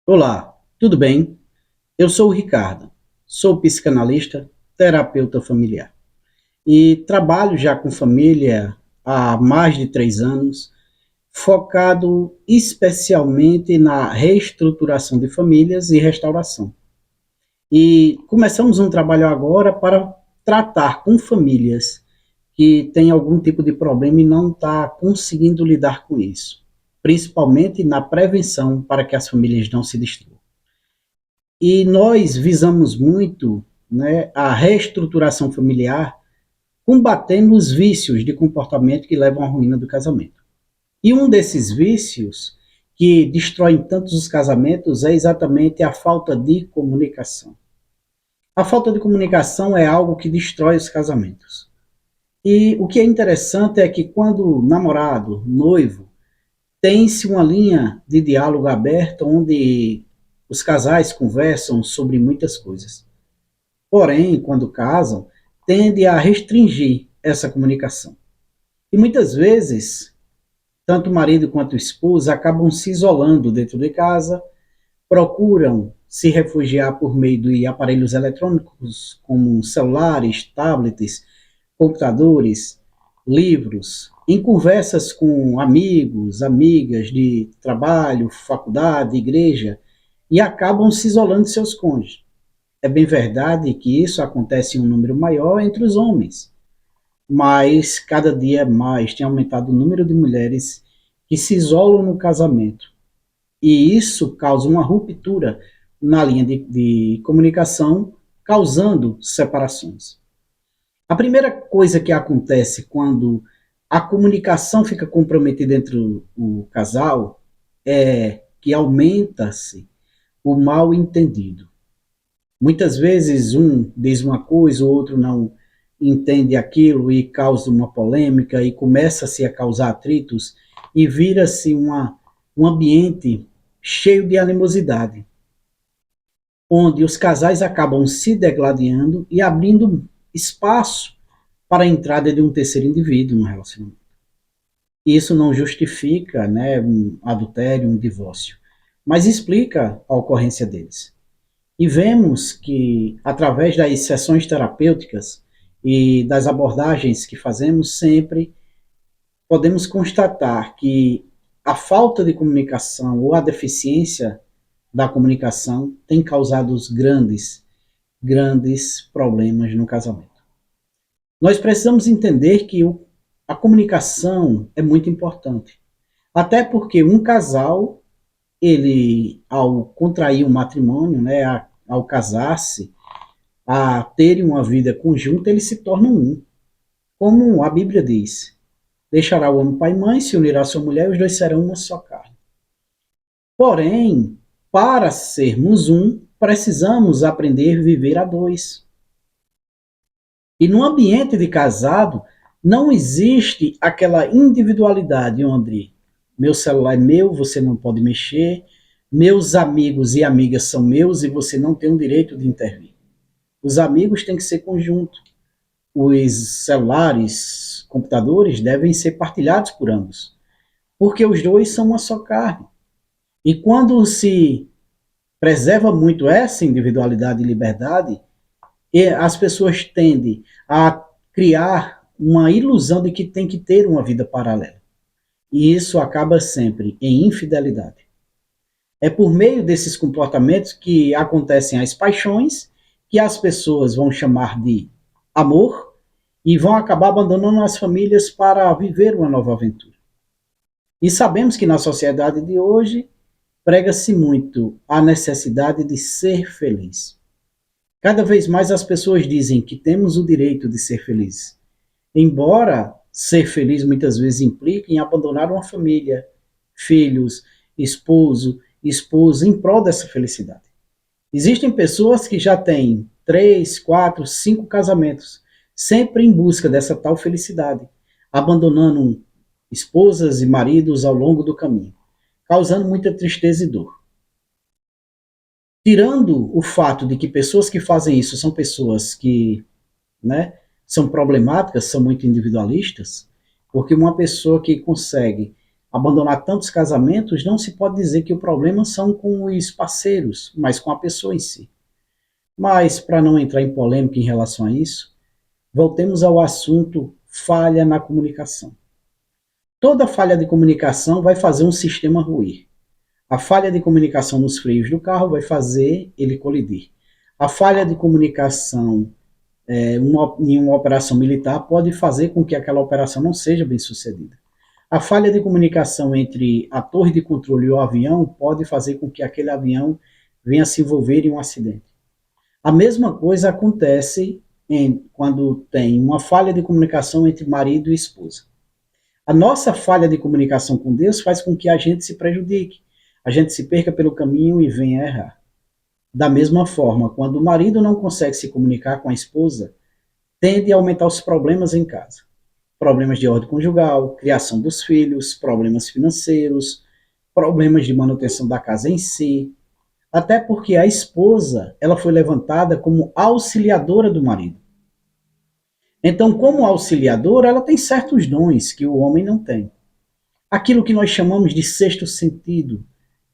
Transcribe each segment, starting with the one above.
Olá, tudo bem? Eu sou o Ricardo, sou psicanalista, terapeuta familiar e trabalho já com família há mais de 3 anos, focado especialmente na reestruturação de famílias e restauração. E começamos um trabalho agora para tratar com famílias que têm algum tipo de problema e não está conseguindo lidar com isso, principalmente na prevenção para que as famílias não se destruam. E nós visamos muito, né, a reestruturação familiar, combatendo os vícios de comportamento que levam à ruína do casamento. E um desses vícios que destroem tantos os casamentos é exatamente a falta de comunicação. A falta de comunicação é algo que destrói os casamentos. E o que é interessante é que quando namorado, noivo, tem-se uma linha de diálogo aberta onde os casais conversam sobre muitas coisas. Porém, quando casam, tende a restringir essa comunicação. E muitas vezes, tanto o marido quanto a esposa acabam se isolando dentro de casa, procuram se refugiar por meio de aparelhos eletrônicos, como celulares, tablets, computadores, livros, em conversas com amigos, amigas de trabalho, faculdade, igreja, e acabam se isolando de seus cônjuges. É bem verdade que isso acontece em um número maior entre os homens, mas cada dia mais tem aumentado o número de mulheres que se isolam no casamento. E isso causa uma ruptura na linha de comunicação, causando separações. A primeira coisa que acontece quando a comunicação fica comprometida entre o casal é que aumenta-se o mal entendido. Muitas vezes um diz uma coisa, o outro não entende aquilo e causa uma polêmica e começa-se a causar atritos e vira-se um ambiente cheio de animosidade, onde os casais acabam se degladiando e abrindo espaço para a entrada de um terceiro indivíduo no relacionamento. Isso não justifica, né, um adultério, um divórcio, mas explica a ocorrência deles. E vemos que, através das sessões terapêuticas e das abordagens que fazemos, sempre podemos constatar que a falta de comunicação ou a deficiência da comunicação tem causado os grandes problemas no casamento. Nós precisamos entender que a comunicação é muito importante. Até porque um casal, ele, ao contrair um matrimônio, né, ao casar-se, a terem uma vida conjunta, eles se tornam um. Como a Bíblia diz, deixará o homem pai e mãe, se unirá a sua mulher, e os dois serão uma só carne. Porém, para sermos um, precisamos aprender a viver a dois. E no ambiente de casado, não existe aquela individualidade onde meu celular é meu, você não pode mexer, meus amigos e amigas são meus e você não tem o direito de intervir. Os amigos têm que ser conjunto. Os celulares, computadores devem ser partilhados por ambos, porque os dois são uma só carne. E quando se preserva muito essa individualidade e liberdade, e as pessoas tendem a criar uma ilusão de que tem que ter uma vida paralela. E isso acaba sempre em infidelidade. É por meio desses comportamentos que acontecem as paixões, que as pessoas vão chamar de amor, e vão acabar abandonando as famílias para viver uma nova aventura. E sabemos que na sociedade de hoje prega-se muito a necessidade de ser feliz. Cada vez mais as pessoas dizem que temos o direito de ser felizes, embora ser feliz muitas vezes implique em abandonar uma família, filhos, esposo, esposa, em prol dessa felicidade. Existem pessoas que já têm 3, 4, 5 casamentos, sempre em busca dessa tal felicidade, abandonando esposas e maridos ao longo do caminho, causando muita tristeza e dor. Tirando o fato de que pessoas que fazem isso são pessoas que, né, são problemáticas, são muito individualistas, porque uma pessoa que consegue abandonar tantos casamentos, não se pode dizer que o problema são com os parceiros, mas com a pessoa em si. Mas, para não entrar em polêmica em relação a isso, voltemos ao assunto falha na comunicação. Toda falha de comunicação vai fazer um sistema ruir. A falha de comunicação nos freios do carro vai fazer ele colidir. A falha de comunicação em uma operação militar pode fazer com que aquela operação não seja bem sucedida. A falha de comunicação entre a torre de controle e o avião pode fazer com que aquele avião venha se envolver em um acidente. A mesma coisa acontece quando tem uma falha de comunicação entre marido e esposa. A nossa falha de comunicação com Deus faz com que a gente se prejudique, a gente se perca pelo caminho e venha a errar. Da mesma forma, quando o marido não consegue se comunicar com a esposa, tende a aumentar os problemas em casa. Problemas de ordem conjugal, criação dos filhos, problemas financeiros, problemas de manutenção da casa em si, até porque a esposa, ela foi levantada como auxiliadora do marido. Então, como auxiliadora, ela tem certos dons que o homem não tem. Aquilo que nós chamamos de sexto sentido,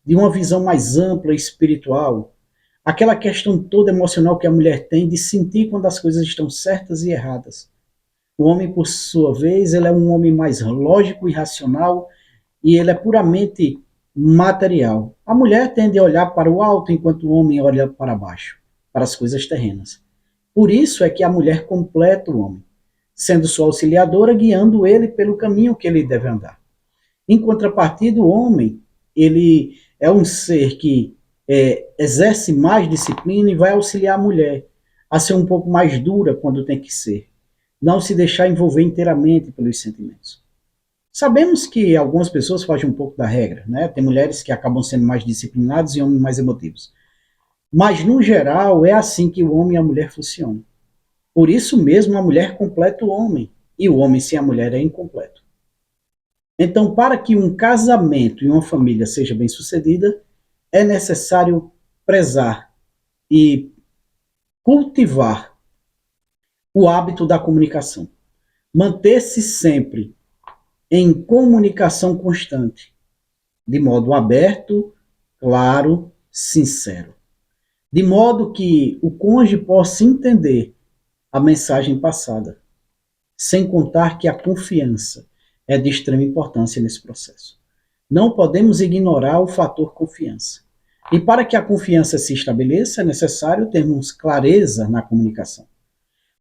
de uma visão mais ampla e espiritual, aquela questão toda emocional que a mulher tem de sentir quando as coisas estão certas e erradas. O homem, por sua vez, ele é um homem mais lógico e racional e ele é puramente material. A mulher tende a olhar para o alto enquanto o homem olha para baixo, para as coisas terrenas. Por isso é que a mulher completa o homem, sendo sua auxiliadora, guiando ele pelo caminho que ele deve andar. Em contrapartida, o homem, ele é um ser que exerce mais disciplina e vai auxiliar a mulher a ser um pouco mais dura quando tem que ser. Não se deixar envolver inteiramente pelos sentimentos. Sabemos que algumas pessoas fogem um pouco da regra, né? Tem mulheres que acabam sendo mais disciplinadas e homens mais emotivos. Mas, no geral, é assim que o homem e a mulher funcionam. Por isso mesmo, a mulher completa o homem, e o homem sem a mulher é incompleto. Então, para que um casamento e uma família seja bem sucedida, é necessário prezar e cultivar o hábito da comunicação. Manter-se sempre em comunicação constante, de modo aberto, claro, sincero. De modo que o cônjuge possa entender a mensagem passada, sem contar que a confiança é de extrema importância nesse processo. Não podemos ignorar o fator confiança. E para que a confiança se estabeleça, é necessário termos clareza na comunicação.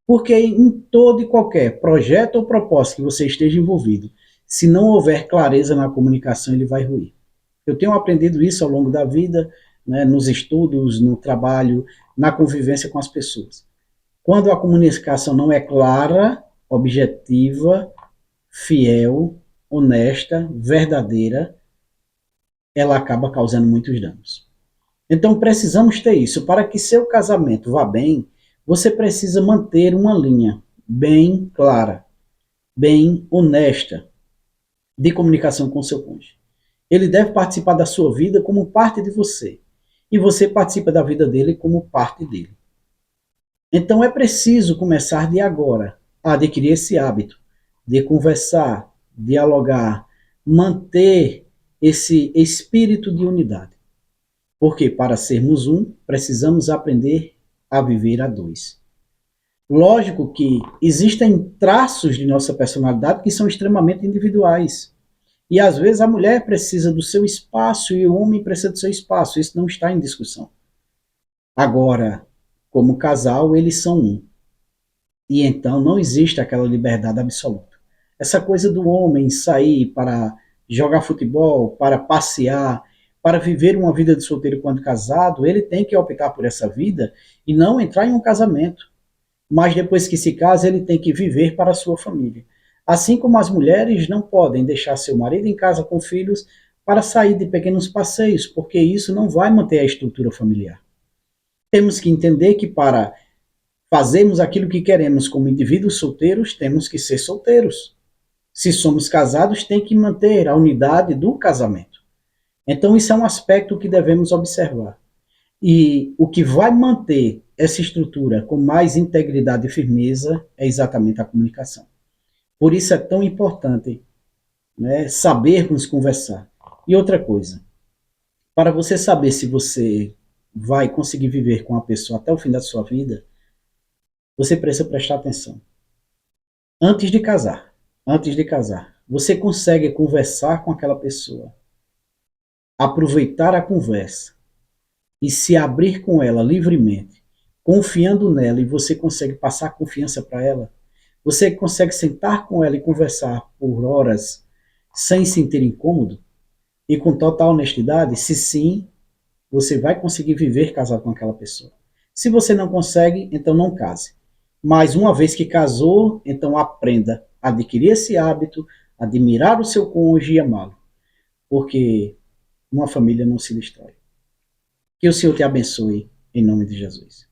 Porque em todo e qualquer projeto ou propósito que você esteja envolvido, se não houver clareza na comunicação, ele vai ruir. Eu tenho aprendido isso ao longo da vida, né, nos estudos, no trabalho, na convivência com as pessoas. Quando a comunicação não é clara, objetiva, fiel, honesta, verdadeira, ela acaba causando muitos danos. Então precisamos ter isso. Para que seu casamento vá bem, você precisa manter uma linha bem clara, bem honesta de comunicação com seu cônjuge. Ele deve participar da sua vida como parte de você, e você participa da vida dele como parte dele. Então é preciso começar de agora a adquirir esse hábito de conversar, dialogar, manter esse espírito de unidade. Porque para sermos um, precisamos aprender a viver a dois. Lógico que existem traços de nossa personalidade que são extremamente individuais. E às vezes a mulher precisa do seu espaço e o homem precisa do seu espaço. Isso não está em discussão. Agora, como casal, eles são um. E então não existe aquela liberdade absoluta. Essa coisa do homem sair para jogar futebol, para passear, para viver uma vida de solteiro quando casado, ele tem que optar por essa vida e não entrar em um casamento. Mas depois que se casa, ele tem que viver para a sua família. Assim como as mulheres não podem deixar seu marido em casa com filhos para sair de pequenos passeios, porque isso não vai manter a estrutura familiar. Temos que entender que para fazermos aquilo que queremos como indivíduos solteiros, temos que ser solteiros. Se somos casados, tem que manter a unidade do casamento. Então isso é um aspecto que devemos observar. E o que vai manter essa estrutura com mais integridade e firmeza é exatamente a comunicação. Por isso é tão importante né? Sabermos conversar. E outra coisa, para você saber se você vai conseguir viver com a pessoa até o fim da sua vida, você precisa prestar atenção. Antes de casar, você consegue conversar com aquela pessoa, aproveitar a conversa e se abrir com ela livremente, confiando nela, e você consegue passar confiança para ela? Você consegue sentar com ela e conversar por horas sem se sentir incômodo e com total honestidade? Se sim, você vai conseguir viver casado com aquela pessoa. Se você não consegue, então não case. Mas uma vez que casou, então aprenda a adquirir esse hábito, admirar o seu cônjuge e amá-lo. Porque uma família não se destrói. Que o Senhor te abençoe, em nome de Jesus.